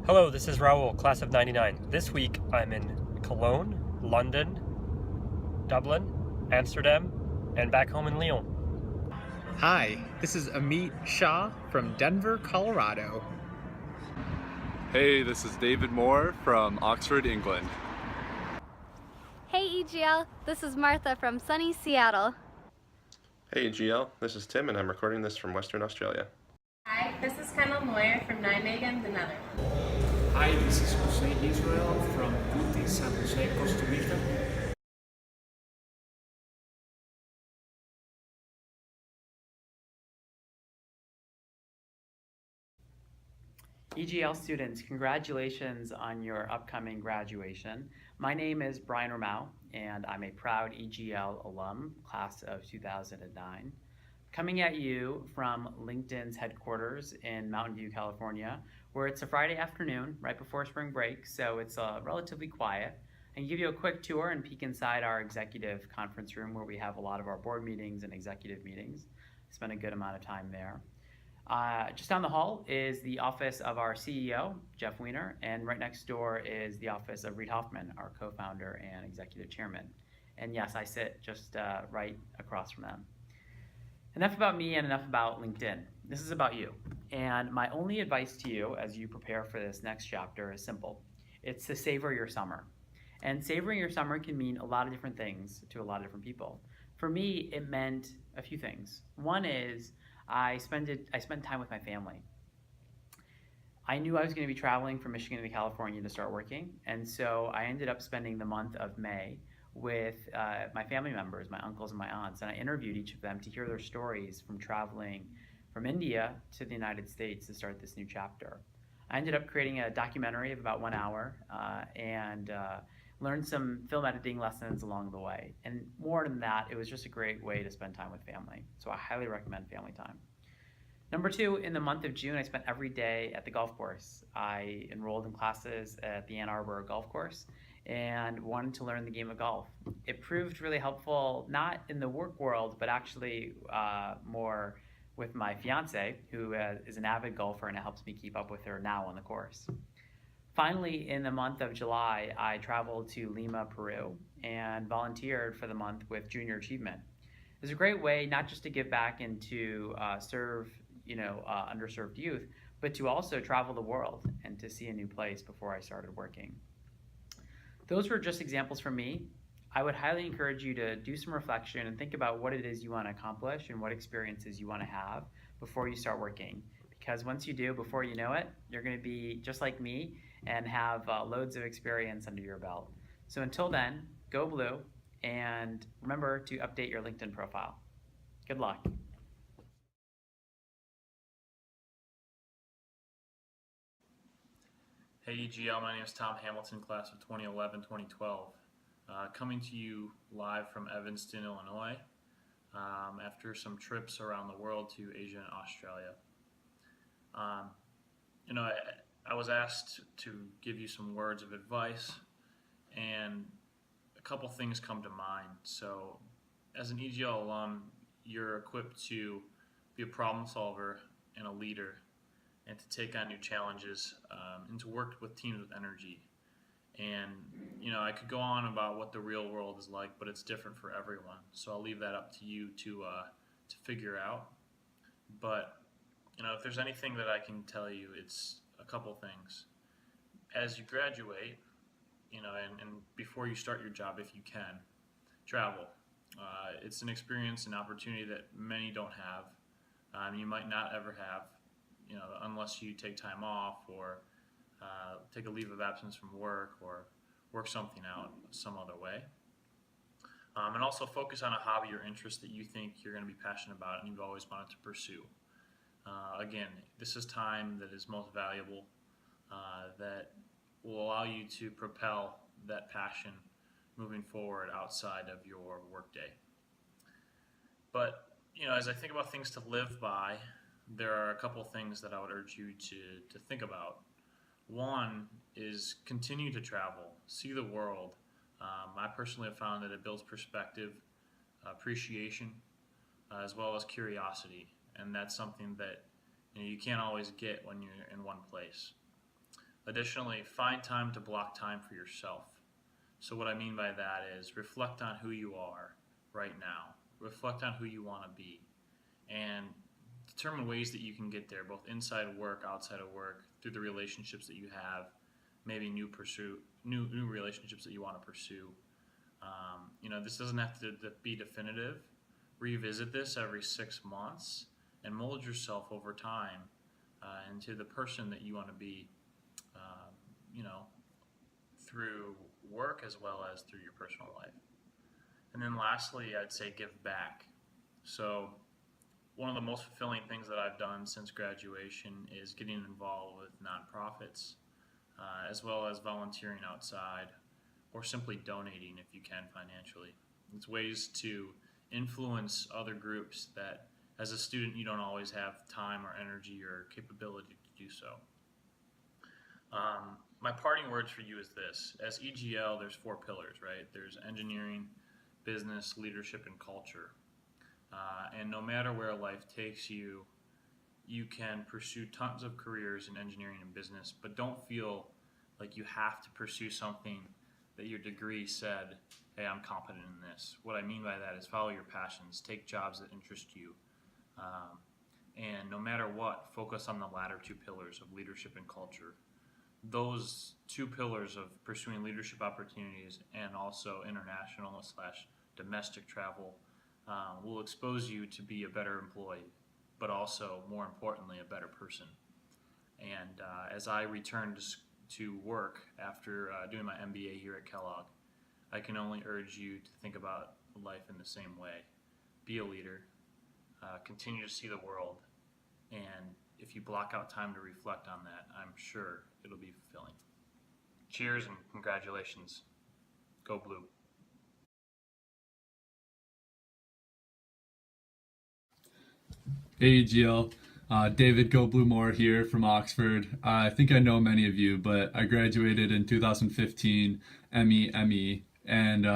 Hello, this is Raoul, class of 99. This week I'm in Cologne, London, Dublin, Amsterdam, and back home in Lyon. Hi, this is Amit Shah from Denver, Colorado. Hey, this is David Moore from Oxford, England. Hey EGL, this is Martha from sunny Seattle. Hey GL, this is Tim and I'm recording this from Western Australia. Hi, this is Kendall Moyer from Nijmegen, the Netherlands. Hi, this is Jose Israel from UTI San Jose, Costa Rica. EGL students, congratulations on your upcoming graduation. My name is Brian Ramau, and I'm a proud EGL alum, class of 2009. Coming at you from LinkedIn's headquarters in Mountain View, California, where it's a Friday afternoon right before spring break, so it's relatively quiet. I can give you a quick tour and peek inside our executive conference room where we have a lot of our board meetings and executive meetings. Spent a good amount of time there. Just down the hall is the office of our CEO, Jeff Weiner, and right next door is the office of Reid Hoffman, our co-founder and executive chairman. And yes, I sit just right across from them. Enough about me and enough about LinkedIn. This is about you. And my only advice to you as you prepare for this next chapter is simple. It's to savor your summer. And savoring your summer can mean a lot of different things to a lot of different people. For me, it meant a few things. One is I spent time with my family. I knew I was going to be traveling from Michigan to California to start working, and so I ended up spending the month of May with my family members, my uncles and my aunts, and I interviewed each of them to hear their stories from traveling from India to the United States to start this new chapter. I ended up creating a documentary of about 1 hour and learned some film editing lessons along the way. And more than that, it was just a great way to spend time with family. So I highly recommend family time. Number two, in the month of June, I spent every day at the golf course. I enrolled in classes at the Ann Arbor golf course and wanted to learn the game of golf. It proved really helpful, not in the work world, but actually more with my fiance, who is an avid golfer, and it helps me keep up with her now on the course. Finally, in the month of July, I traveled to Lima, Peru, and volunteered for the month with Junior Achievement. It was a great way not just to give back and to serve underserved youth, but to also travel the world and to see a new place before I started working. Those were just examples from me. I would highly encourage you to do some reflection and think about what it is you want to accomplish and what experiences you want to have before you start working. Because once you do, before you know it, you're going to be just like me and have loads of experience under your belt. So until then, go blue, and remember to update your LinkedIn profile. Good luck. Hey EGL, my name is Tom Hamilton, class of 2011-2012. Coming to you live from Evanston, Illinois, after some trips around the world to Asia and Australia. I was asked to give you some words of advice, and a couple things come to mind. So, as an EGL alum, you're equipped to be a problem solver and a leader, and to take on new challenges, and to work with teams with energy. And I could go on about what the real world is like, but it's different for everyone. So I'll leave that up to you to figure out. But if there's anything that I can tell you, it's a couple things. As you graduate, and before you start your job, if you can, travel. It's an experience, an opportunity that many don't have. You might not ever have, unless you take time off or take a leave of absence from work or work something out some other way. And also focus on a hobby or interest that you think you're going to be passionate about and you've always wanted to pursue. Again, this is time that is most valuable, that will allow you to propel that passion moving forward outside of your workday. But, as I think about things to live by, there are a couple things that I would urge you to think about. One is continue to travel, see the world. I personally have found that it builds perspective, appreciation, as well as curiosity, and that's something that you can't always get when you're in one place. Additionally, find time to block time for yourself. So what I mean by that is reflect on who you are right now. Reflect on who you want to be, and determine ways that you can get there, both inside of work, outside of work, through the relationships that you have, maybe new relationships that you want to pursue. This doesn't have to be definitive. Revisit this every 6 months and mold yourself over time into the person that you want to be, through work as well as through your personal life. And then lastly, I'd say give back. So one of the most fulfilling things that I've done since graduation is getting involved with nonprofits, as well as volunteering outside, or simply donating if you can financially. It's ways to influence other groups that as a student you don't always have time or energy or capability to do so. My parting words for you is this. As EGL, there's 4 pillars, right? There's engineering, business, leadership, and culture. And no matter where life takes you, you can pursue tons of careers in engineering and business, but don't feel like you have to pursue something that your degree said, hey, I'm competent in this. What I mean by that is follow your passions, take jobs that interest you, and no matter what, focus on the latter 2 pillars of leadership and culture. Those 2 pillars of pursuing leadership opportunities and also international / domestic travel will expose you to be a better employee, but also, more importantly, a better person. And as I return to work after doing my MBA here at Kellogg, I can only urge you to think about life in the same way. Be a leader, continue to see the world, and if you block out time to reflect on that, I'm sure it'll be fulfilling. Cheers and congratulations. Go Blue. Hey EGL, David Go Blue Moore here from Oxford. I think I know many of you, but I graduated in 2015, ME, and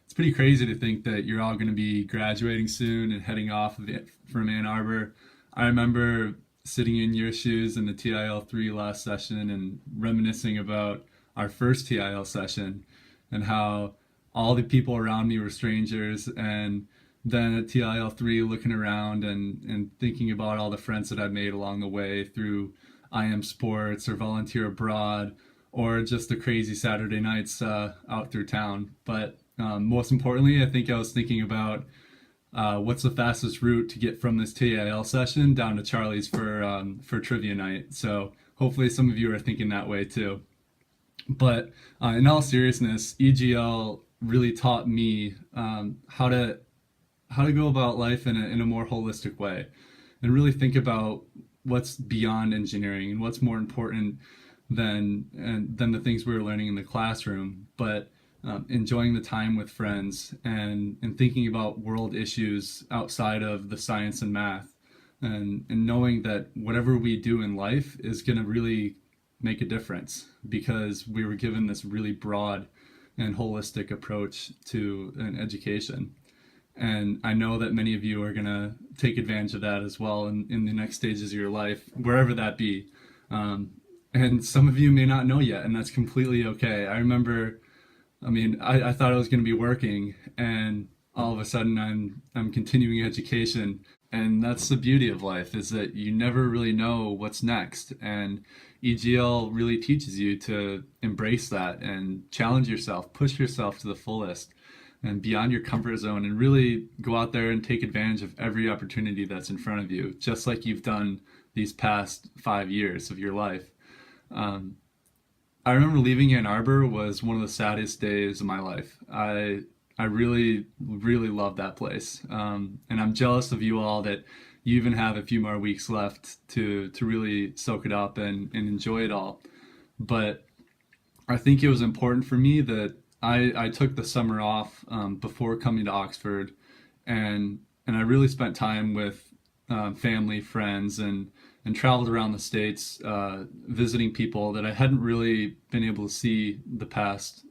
it's pretty crazy to think that you're all going to be graduating soon and heading off from Ann Arbor. I remember sitting in your shoes in the TiL 3 last session and reminiscing about our first TiL session and how all the people around me were strangers, and then at TiL 3 looking around and thinking about all the friends that I've made along the way through IM Sports or volunteer abroad or just the crazy Saturday nights out through town. But most importantly, I think I was thinking about what's the fastest route to get from this TIL session down to Charlie's for trivia night. So hopefully some of you are thinking that way too. But in all seriousness, EGL really taught me how to go about life in a more holistic way, and really think about what's beyond engineering and what's more important than the things we were learning in the classroom. But enjoying the time with friends and thinking about world issues outside of the science and math, and knowing that whatever we do in life is going to really make a difference because we were given this really broad and holistic approach to an education. And I know that many of you are going to take advantage of that as well in the next stages of your life, wherever that be. And some of you may not know yet, and that's completely okay. I remember, I thought I was going to be working, and all of a sudden I'm continuing education. And that's the beauty of life, is that you never really know what's next. And EGL really teaches you to embrace that and challenge yourself, push yourself to the fullest and beyond your comfort zone, and really go out there and take advantage of every opportunity that's in front of you, just like you've done these past 5 years of your life. I remember leaving Ann Arbor was one of the saddest days of my life. I really, really love that place. And I'm jealous of you all that you even have a few more weeks left to really soak it up and enjoy it all. But I think it was important for me that I took the summer off before coming to Oxford, and I really spent time with family, friends, and traveled around the States visiting people that I hadn't really been able to see the past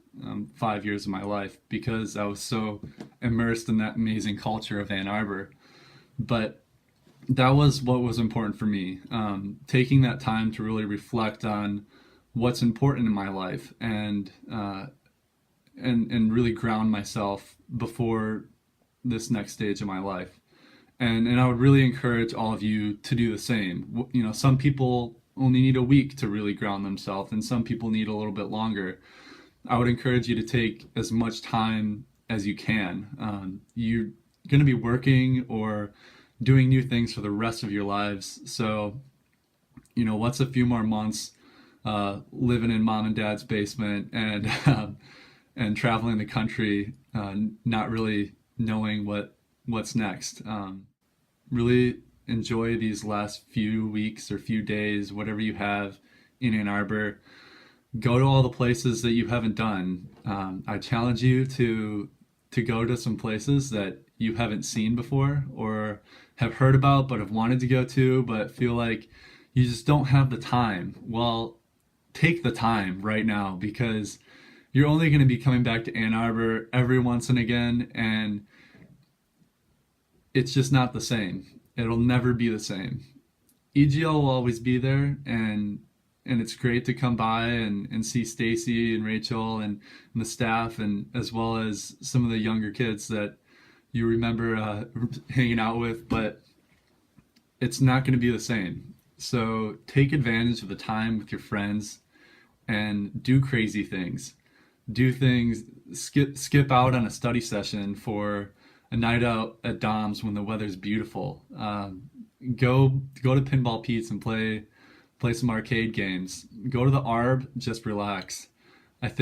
5 years of my life because I was so immersed in that amazing culture of Ann Arbor. But that was what was important for me, taking that time to really reflect on what's important in my life and really ground myself before this next stage of my life. And I would really encourage all of you to do the same. You know, some people only need a week to really ground themselves, and some people need a little bit longer. I would encourage you to take as much time as you can. You're going to be working or doing new things for the rest of your lives. So, you know, what's a few more months living in mom and dad's basement and and traveling the country, not really knowing what's next. Really enjoy these last few weeks or few days, whatever you have in Ann Arbor. Go to all the places that you haven't done. I challenge you to go to some places that you haven't seen before or have heard about but have wanted to go to but feel like you just don't have the time. Well, take the time right now, because you're only going to be coming back to Ann Arbor every once and again, and it's just not the same. It'll never be the same. EGL will always be there, and it's great to come by and see Stacy and Rachel and the staff, and as well as some of the younger kids that you remember hanging out with, but it's not going to be the same. So take advantage of the time with your friends and do crazy things. Do things, skip out on a study session for a night out at Dom's when the weather's beautiful. Go to Pinball Pete's and play some arcade games. Go to the Arb, just relax. I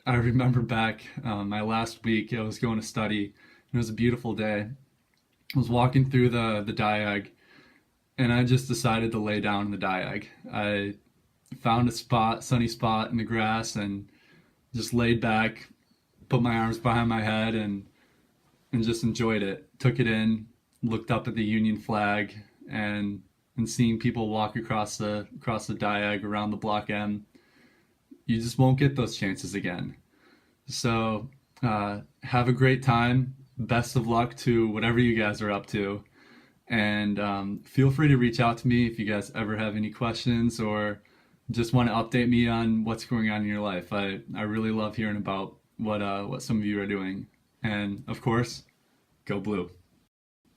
remember back my last week, I was going to study. It was a beautiful day. I was walking through the diag, and I just decided to lay down in the diag. I found a sunny spot in the grass, and just laid back, put my arms behind my head, and just enjoyed it. Took it in, looked up at the Union flag, and seeing people walk across the diag around the Block M. You just won't get those chances again. So have a great time. Best of luck to whatever you guys are up to. And feel free to reach out to me if you guys ever have any questions or just want to update me on what's going on in your life. I really love hearing about what some of you are doing. And of course, go blue.